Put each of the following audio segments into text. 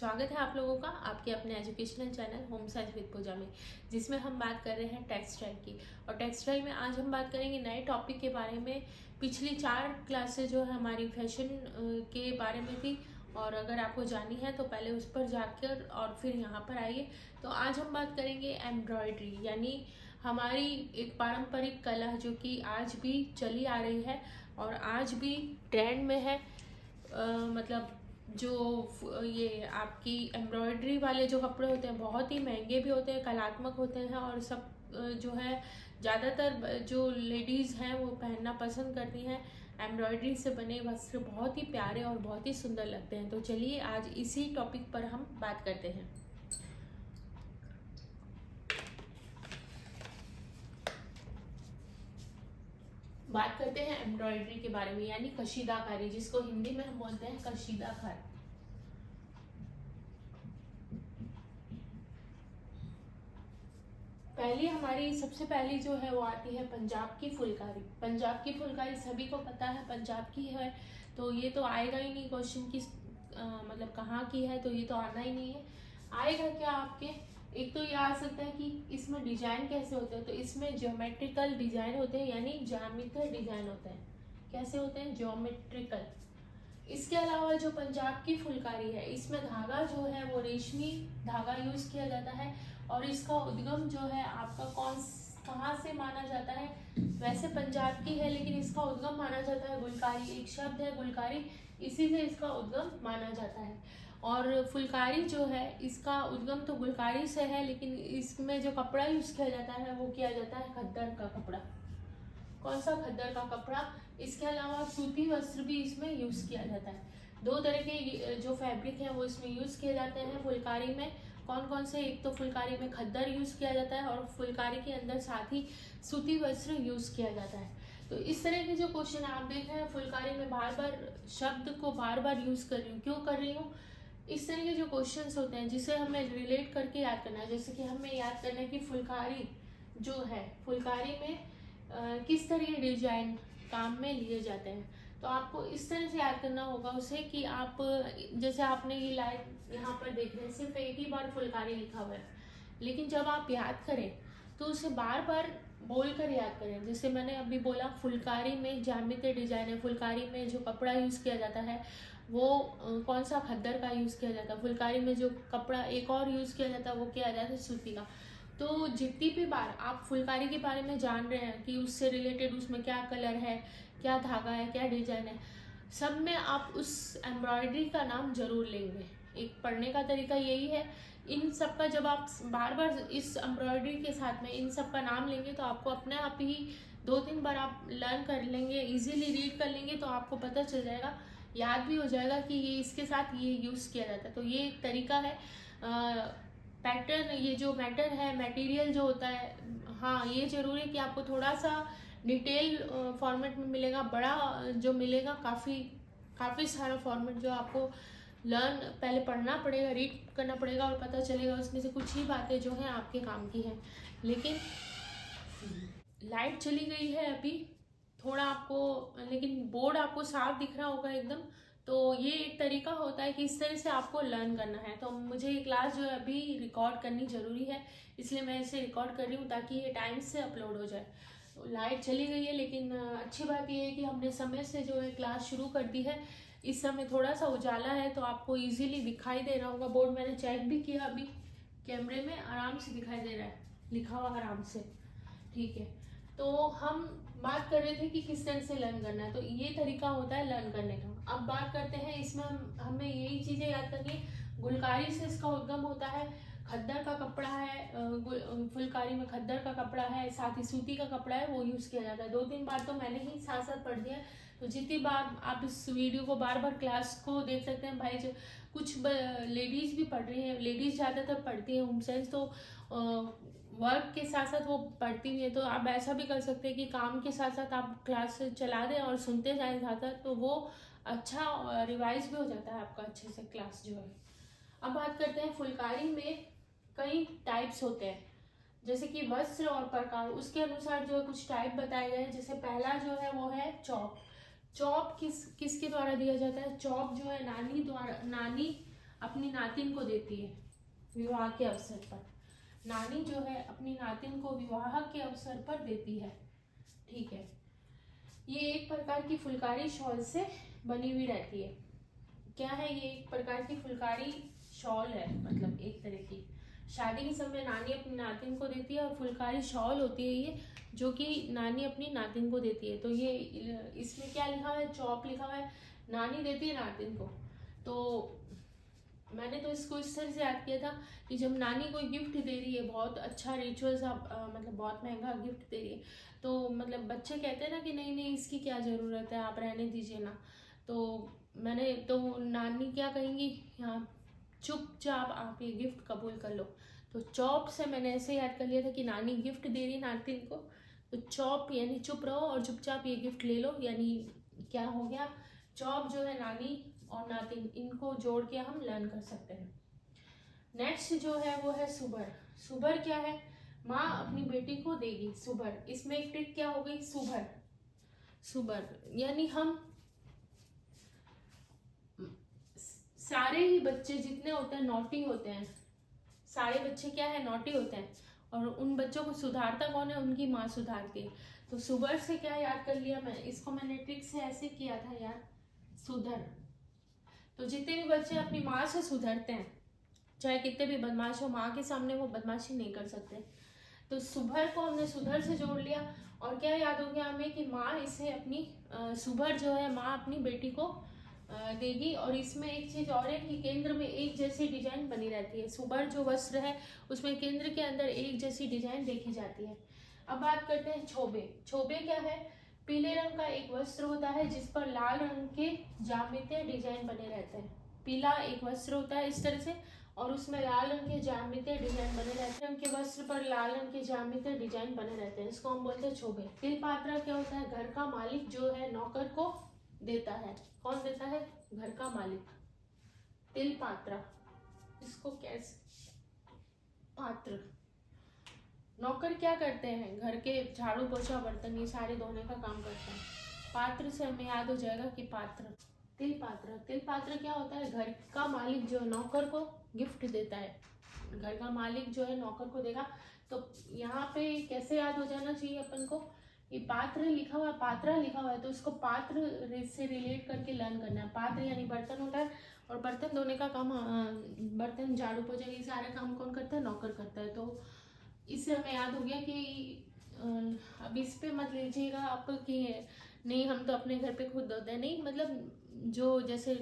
स्वागत है आप लोगों का आपके अपने educational channel home science with Pooja में, जिसमें हम बात कर रहे हैं टेक्सटाइल की। और टेक्सटाइल में आज हम बात करेंगे नए टॉपिक के बारे में। पिछली 4 क्लासेस जो है हमारी फैशन के बारे में थी, और अगर आपको जानी है तो पहले उस पर जाकर और फिर यहाँ पर आइए। तो आज हम बात करेंगे एम्ब्रॉयडरी, यानी हमारी एक पारंपरिक कला जो कि आज भी चली आ रही है और आज भी ट्रेंड में है। मतलब जो ये आपकी एम्ब्रॉयडरी वाले जो कपड़े होते हैं बहुत ही महंगे भी होते हैं, कलात्मक होते हैं, और सब जो है ज़्यादातर जो लेडीज़ हैं वो पहनना पसंद करती हैं। एम्ब्रॉयडरी से बने वस्त्र बहुत ही प्यारे और बहुत ही सुंदर लगते हैं। तो चलिए आज इसी टॉपिक पर हम बात करते हैं। बात करते हैं एम्ब्रॉयडरी के बारे में, यानी कशीदाकारी, जिसको हिंदी में हम बोलते हैं कशीदाकारी। पहली हमारी सबसे पहली जो है वो आती है पंजाब की फुलकारी। पंजाब की फुलकारी सभी को पता है पंजाब की है, तो ये तो आएगा ही नहीं क्वेश्चन की मतलब कहाँ की है, तो ये तो आना ही नहीं है। आएगा क्या आपके, एक तो ये आ सकता है कि इसमें डिजाइन कैसे होते हैं। तो इसमें ज्योमेट्रिकल डिजाइन होते हैं, यानी ज्यामितीय डिजाइन होते हैं। कैसे होते हैं? ज्योमेट्रिकल। इसके अलावा जो पंजाब की फुलकारी है, इसमें धागा जो है वो रेशमी धागा यूज किया जाता है। और इसका उद्गम जो है आपका कहाँ से माना जाता है? वैसे पंजाब की है, लेकिन इसका उद्गम माना जाता है गुलकारी। एक शब्द है गुलकारी, इसी से इसका उद्गम माना जाता है। और फुलकारी जो है इसका उद्गम तो गुलकारी से है, लेकिन इसमें जो कपड़ा यूज किया जाता है वो किया जाता है खद्दर का कपड़ा। कौन सा? खद्दर का कपड़ा। इसके अलावा सूती वस्त्र भी इसमें यूज किया जाता है। 2 तरह के जो फैब्रिक है वो इसमें यूज किए जाते हैं फुलकारी में। कौन कौन से? एक तो फुलकारी में खद्दर यूज किया जाता है, और फुलकारी के अंदर साथ ही सूती वस्त्र यूज किया जाता है। तो इस तरह के जो क्वेश्चन आप देख रहे हैं, फुलकारी में बार बार शब्द को बार बार यूज कर रही हूँ। क्यों कर रही हूँ? इस तरह के जो क्वेश्चंस होते हैं जिसे हमें रिलेट करके याद करना है। जैसे कि हमें याद करना है कि फुलकारी जो है, फुलकारी में किस तरह के डिजाइन काम में लिए जाते हैं। तो आपको इस तरह से याद करना होगा उसे कि आप जैसे आपने ये लाइन यहाँ पर देख रहे हैं, सिर्फ एक ही बार फुलकारी लिखा हुआ है, लेकिन जब आप याद करें तो उसे बार बार बोल कर याद करें। जैसे मैंने अभी बोला, फुलकारी में ज्यामितीय डिजाइन है। फुलकारी में जो कपड़ा यूज किया जाता है वो कौन सा? खद्दर का यूज किया जाता है। फुलकारी में जो कपड़ा एक और यूज किया जाता है वो किया जाता है सूती का। तो जितनी भी बार आप फुलकारी के बारे में जान रहे हैं कि उससे रिलेटेड उसमें क्या कलर है, क्या धागा है, क्या डिजाइन है, सब में आप उस एम्ब्रॉयडरी का नाम जरूर लेंगे। एक पढ़ने का तरीका यही है। इन सब का जब आप बार बार इस एम्ब्रॉयडरी के साथ में इन सब का नाम लेंगे तो आपको अपने आप ही 2-3 बार आप लर्न कर लेंगे, इजीली रीड कर लेंगे, तो आपको पता चल जाएगा, याद भी हो जाएगा कि ये इसके साथ ये यूज किया जाता है। तो ये एक तरीका है। पैटर्न, ये जो मैटर है, मटेरियल जो होता है, हाँ ये जरूरी है कि आपको थोड़ा सा डिटेल फॉर्मेट में मिलेगा, बड़ा जो मिलेगा, काफ़ी सारा फॉर्मेट जो आपको लर्न पहले पढ़ना पड़ेगा, रीड करना पड़ेगा, और पता चलेगा उसमें से कुछ ही बातें जो हैं आपके काम की हैं। लेकिन लाइट चली गई है अभी थोड़ा आपको, लेकिन बोर्ड आपको साफ दिख रहा होगा एकदम। तो ये एक तरीका होता है कि इस तरह से आपको लर्न करना है। तो मुझे ये क्लास जो है अभी रिकॉर्ड करनी ज़रूरी है, इसलिए मैं इसे रिकॉर्ड कर रही हूँ ताकि ये टाइम से अपलोड हो जाए। तो लाइट चली गई है, लेकिन अच्छी बात ये है कि हमने समय से जो है क्लास शुरू कर दी है। इस समय थोड़ा सा उजाला है तो आपको ईजिली दिखाई दे रहा होगा बोर्ड। मैंने चेक भी किया अभी, कैमरे में आराम से दिखाई दे रहा है, लिखा हुआ आराम से। ठीक है, तो हम बात कर रहे थे कि किस तरह से लर्न करना है। तो ये तरीका होता है लर्न करने का। अब बात करते हैं इसमें हमें यही चीजें याद करनी। गुलकारी से इसका उद्गम होता है। खद्दर का कपड़ा है, फुलकारी में खद्दर का कपड़ा है, साथ ही सूती का कपड़ा है, वो यूज किया जाता है। 2-3 बार तो मैंने ही साथ साथ पढ़ दिया। तो जितनी बार आप इस वीडियो को बार बार क्लास को देख सकते हैं भाई। जो कुछ लेडीज भी पढ़ रही हैं, लेडीज ज्यादातर पढ़ती हैं होम साइंस, तो वर्क के साथ साथ वो पढ़ती भी है। तो आप ऐसा भी कर सकते हैं कि काम के साथ साथ आप क्लास चला दें और सुनते जाएं ज़्यादा, तो वो अच्छा रिवाइज भी हो जाता है आपका अच्छे से क्लास जो है। अब बात करते हैं फुलकारी में कई टाइप्स होते हैं, जैसे कि वस्त्र और प्रकार, उसके अनुसार जो है कुछ टाइप बताए गए हैं। जैसे पहला जो है वो है चौप। चौप किसके द्वारा दिया जाता है? चौप जो है नानी अपनी नातिन को देती है विवाह के अवसर पर। नानी जो है अपनी नातिन को विवाह के अवसर पर देती है। ठीक है, ये एक प्रकार की फुलकारी शॉल से बनी हुई रहती है। क्या है, ये एक प्रकार की फुलकारी शॉल है, मतलब एक तरह की शादी के समय नानी अपनी नातिन को देती है, और फुलकारी शॉल होती है ये, जो कि नानी अपनी नातिन को देती है। तो ये इसमें क्या लिखा हुआ है, चौप लिखा हुआ है, नानी देती है नातिन को। तो मैंने तो इसको इस तरह से याद किया था कि जब नानी कोई गिफ्ट दे रही है, बहुत अच्छा रिचुअल्स, मतलब बहुत महंगा गिफ्ट दे रही है, तो मतलब बच्चे कहते हैं ना कि नहीं नहीं इसकी क्या ज़रूरत है, आप रहने दीजिए ना। तो मैंने तो नानी क्या कहेंगी, यहाँ चुपचाप आप ये गिफ्ट कबूल कर लो। तो चौप से मैंने ऐसे याद कर लिया था कि नानी गिफ्ट दे रही नातिन को, तो चौप यानी चुप रहो और चुपचाप ये गिफ्ट ले लो, यानी क्या हो गया, चौप जो है नानी और नातिन, इनको जोड़ के हम लर्न कर सकते हैं। नेक्स्ट जो है वो है सुबर। सुबर क्या है, माँ अपनी बेटी को देगी सुबर। इसमें एक ट्रिक क्या हो गई, सुबर। सुबर यानी हम सारे ही बच्चे जितने होते हैं नॉटी होते हैं, सारे बच्चे क्या है, नॉटी होते हैं, और उन बच्चों को सुधारता कौन है, उनकी माँ सुधारती है। तो सुबर से क्या याद कर लिया मैं, इसको मैंने ट्रिक से ऐसे किया था यार, सुधर। तो जितने भी बच्चे अपनी माँ से सुधरते हैं, चाहे कितने भी बदमाश हो, माँ के सामने वो बदमाशी नहीं कर सकते। तो सुभर को हमने सुधर से जोड़ लिया, और क्या याद हो गया हमें कि माँ इसे अपनी सुभर जो है माँ अपनी बेटी को देगी। और इसमें एक चीज और है कि केंद्र में एक जैसी डिजाइन बनी रहती है। सुभर जो वस्त्र है उसमें केंद्र के अंदर एक जैसी डिजाइन देखी जाती है। अब बात करते हैं छोबे। छोबे क्या है, पीले रंग का एक वस्त्र होता है जिस पर लाल रंग के ज्यामितीय डिजाइन बने रहते हैं। पीला एक वस्त्र होता है इस तरह से, और उसमें लाल रंग के ज्यामितीय डिजाइन बने रहते हैं। उनके वस्त्र पर लाल रंग के ज्यामितीय डिजाइन बने रहते हैं, इसको हम बोलते हैं छोबे। तिलपात्रा क्या होता है, घर का मालिक जो है नौकर को देता है। कौन देता है, घर का मालिक। तिलपात्रा, इसको कैसे, पात्र। नौकर क्या करते हैं, घर के झाड़ू पोछा बर्तन ये सारे धोने का काम करते हैं। पात्र से हमें याद हो जाएगा कि पात्र। तिलपात्र, तिलपात्र क्या होता है, घर का मालिक जो नौकर को गिफ्ट देता है। घर का मालिक जो है नौकर को देगा। तो यहाँ पे कैसे याद हो जाना चाहिए अपन को, ये पात्र लिखा हुआ है, पात्रा लिखा हुआ है, तो इसको पात्र से रिलेट करके लर्न करना है। पात्र यानी बर्तन होता है, और बर्तन धोने का काम, बर्तन झाड़ू पोछा ये सारे काम कौन करता है, नौकर करता है। तो इससे हमें याद हो गया कि अब इस पे मत लीजिएगा आप कि नहीं हम तो अपने घर पे खुद धोते हैं, नहीं, मतलब जो जैसे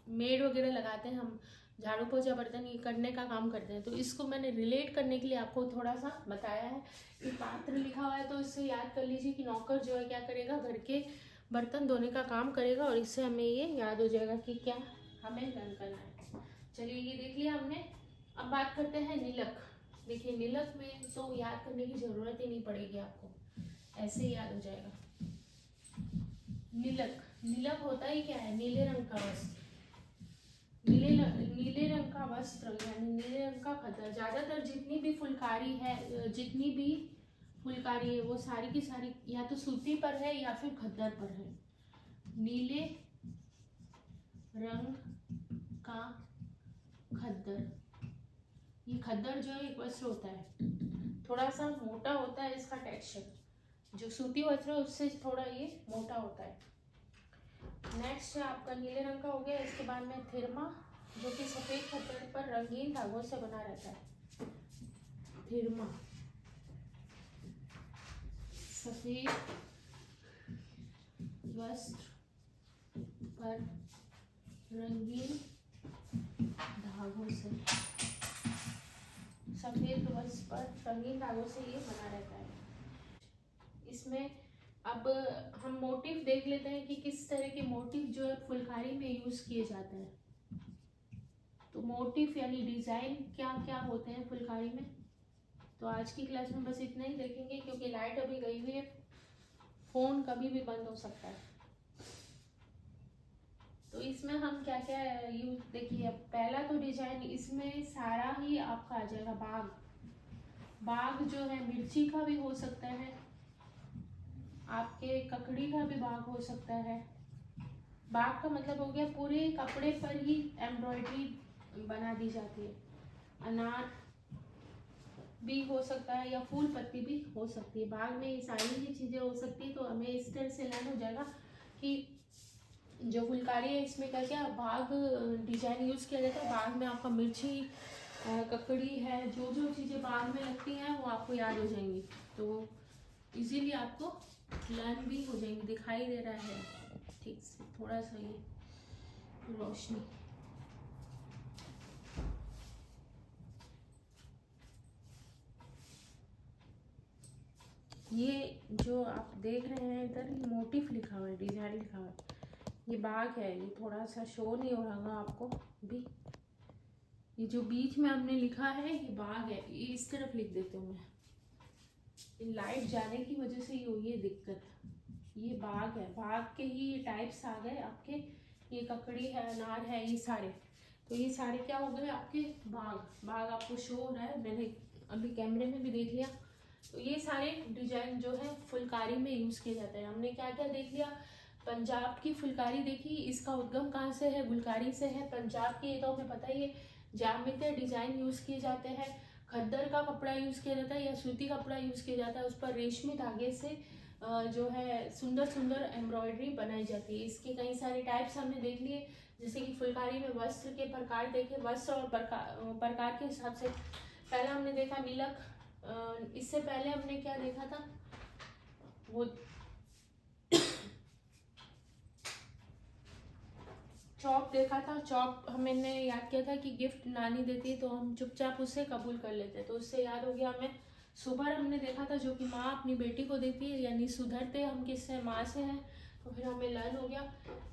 मेड वगैरह लगाते हैं, हम झाड़ू पोछा बर्तन ये करने का काम करते हैं। तो इसको मैंने रिलेट करने के लिए आपको थोड़ा सा बताया है कि पात्र लिखा हुआ है, तो इससे याद कर लीजिए कि नौकर जो है क्या करेगा, घर के बर्तन धोने का काम करेगा, और इससे हमें ये याद हो जाएगा कि क्या हमें लर्न करना है। चलिए ये देख लिया हमने। अब बात करते हैं नीलक। देखिए नीलक में तो याद करने की जरूरत ही नहीं पड़ेगी आपको, ऐसे ही याद हो जाएगा। नीलक, नीलक होता ही क्या है, नीले रंग का वस्त्र। नीले रंग का वस्त्र यानी नीले रंग का खद्दर। ज्यादातर जितनी भी फुलकारी है वो सारी की सारी या तो सूती पर है या फिर खद्दर पर है। नीले रंग का खद्दर, ये खद्दर जो है एक वस्त्र होता है, थोड़ा सा मोटा होता है इसका टेक्सचर, जो सूती वस्त्र है उससे थोड़ा ये मोटा होता है। नेक्स्ट है आपका नीले रंग का हो गया। इसके बाद में थिरमा, जो कि सफेद खद्दर पर रंगीन धागों से बना रहता है। थिरमा सफेद वस्त्र पर रंगीन धागों से, सफेद वस्त्र पर रंगीन धागों से ये बना रहता है। इसमें अब हम मोटिव देख लेते हैं कि किस तरह के मोटिव जो है फुलकारी में यूज किए जाते हैं। तो मोटिव यानी डिजाइन क्या क्या होते हैं फुलकारी में। तो आज की क्लास में बस इतना ही देखेंगे, क्योंकि लाइट अभी गई हुई है, फोन कभी भी बंद हो सकता है। तो इसमें हम क्या क्या यूज, देखिए पहला तो डिजाइन, इसमें सारा ही आपका आ जाएगा। बाग, बाग जो है मिर्ची का भी हो सकता है, आपके ककड़ी का भी बाग हो सकता है। बाग का मतलब हो गया पूरे कपड़े पर ही एम्ब्रॉयडरी बना दी जाती है। अनार भी हो सकता है या फूल पत्ती भी हो सकती है। बाग में ये सारी ही चीज़ें हो सकती है। तो हमें इस तरह से लर्न हो जाएगा कि जो फुलकारी है इसमें क्या क्या बाग डिजाइन यूज़ किया जाता है। बाग में आपका मिर्ची, ककड़ी है, जो जो चीज़ें बाग में लगती हैं वो आपको याद हो जाएंगी। तो इजीली आपको लर्न भी हो जाएंगी। दिखाई दे रहा है ठीक से, थोड़ा सा ये रोशनी। ये जो आप देख रहे हैं इधर मोटिफ लिखा हुआ है, डिजाइन लिखा हुआ है, ये बाग है। ये थोड़ा सा शो नहीं हो रहा आपको भी। ये जो बीच में हमने लिखा है ये बाग है। ये इस तरफ लिख देती हूँ मैं, लाइट जाने की वजह से ये हुई है दिक्कत। ये बाग है, बाग के ही टाइप्स आ गए आपके। ये ककड़ी है, अनार है, ये सारे। तो ये सारे क्या हो गए आपके बाग। बाग आपको शो हो रहा है, मैंने अभी कैमरे में भी देख लिया। तो ये सारे डिजाइन जो है फुलकारी में यूज किए जाते हैं। हमने क्या क्या देख लिया, पंजाब की फुलकारी देखी, इसका उद्गम कहाँ से है, गुलकारी से है। पंजाब की, ये तो हमें पता ही है। जामितीय डिजाइन यूज किए जाते हैं, खद्दर का कपड़ा यूज किया जाता है या सूती कपड़ा यूज किया जाता है, उस पर रेशमी धागे से जो है सुंदर सुंदर एम्ब्रॉयडरी बनाई जाती है। इसके कई सारे टाइप्स हमने देख लिए, जैसे कि फुलकारी में वस्त्र के प्रकार देखे। वस्त्र और प्रकार के हिसाब से पहला हमने देखा नीलक, इससे पहले हमने क्या देखा था, वो चौक देखा था। चौक हमने याद किया था कि गिफ्ट नानी देती है तो हम चुपचाप उसे कबूल कर लेते हैं, तो उससे याद हो गया हमें। सुभर हमने देखा था, जो कि माँ अपनी बेटी को देती है, यानी सुधरते हम किससे, माँ से हैं, तो फिर हमें लर्न हो गया।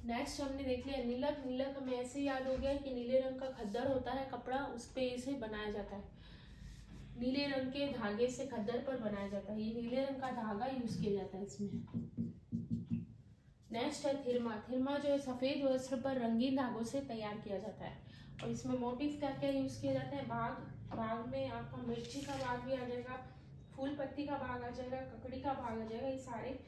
नेक्स्ट हमने देख लिया नीलक। नीलक हमें ऐसे याद हो गया कि नीले रंग का खद्दर होता है कपड़ा, उस पर इसे बनाया जाता है। नीले रंग के धागे से खद्दर पर बनाया जाता है, ये नीले रंग का धागा यूज किया जाता है इसमें। नेक्स्ट है थिरमा। थिरमा जो है सफेद वस्त्र पर रंगीन धागों से तैयार किया जाता है, और इसमें मोटिव क्या क्या यूज किया जाता है। बाग, बाग में आपका मिर्ची का बाग भी आ जाएगा, फूल पत्ती का बाग आ जाएगा, ककड़ी का बाग आ जाएगा, ये सारे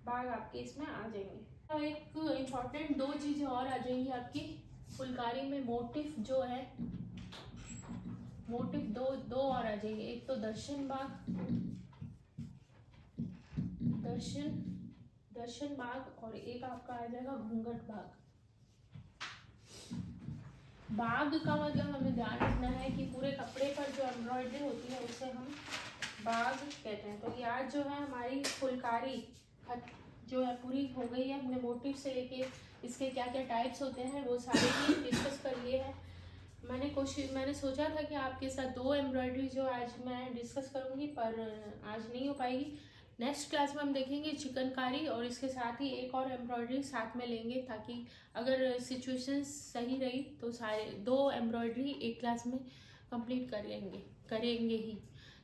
बाग आपके इसमें आ जाएंगे। तो एक इम्पॉर्टेंट दो चीजें और आ जाएंगी आपकी फुलकारी में। मोटिफ जो है, मोटिव दो और आ जाएंगे। एक तो दर्शन बाग, दर्शन बाग, और एक आपका आ जाएगा घूंघट बाग। बाग का मतलब हमें ध्यान रखना है कि पूरे कपड़े पर जो एम्ब्रॉयडरी होती है उसे हम बाग कहते हैं। तो ये आज जो है हमारी फुलकारी जो है पूरी हो गई है। हमने मोटिव से लेके इसके क्या क्या टाइप्स होते हैं वो सारे ही डिस्कस कर लिए हैं। मैंने सोचा था कि आपके साथ दो एम्ब्रॉयडरी जो आज मैं डिस्कस करूंगी, पर आज नहीं हो पाएगी। नेक्स्ट क्लास में हम देखेंगे चिकनकारी, और इसके साथ ही एक और एम्ब्रॉयडरी साथ में लेंगे, ताकि अगर सिचुएशन सही रही तो सारे दो एम्ब्रॉयडरी एक क्लास में कंप्लीट करेंगे ही।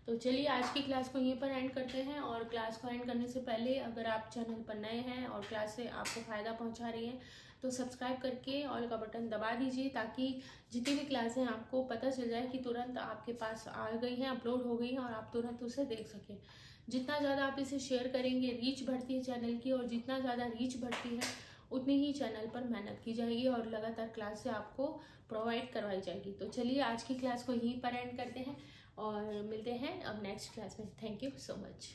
तो चलिए आज की क्लास को यहीं पर एंड करते हैं। और क्लास को एंड करने से पहले अगर आप चैनल पर नए हैं और क्लास से आपको फ़ायदा पहुंचा रही है तो सब्सक्राइब करके ऑल का बटन दबा दीजिए, ताकि जितनी भी क्लासें आपको पता चल जाए कि तुरंत आपके पास आ गई हैं, अपलोड हो गई हैं, और आप तुरंत उसे देख सकें। जितना ज़्यादा आप इसे शेयर करेंगे, रीच बढ़ती है चैनल की, और जितना ज़्यादा रीच बढ़ती है उतनी ही चैनल पर मेहनत की जाएगी और लगातार क्लास से आपको प्रोवाइड करवाई जाएगी। तो चलिए आज की क्लास को यहीं पर एंड करते हैं और मिलते हैं अब नेक्स्ट क्लास में। Thank you so much.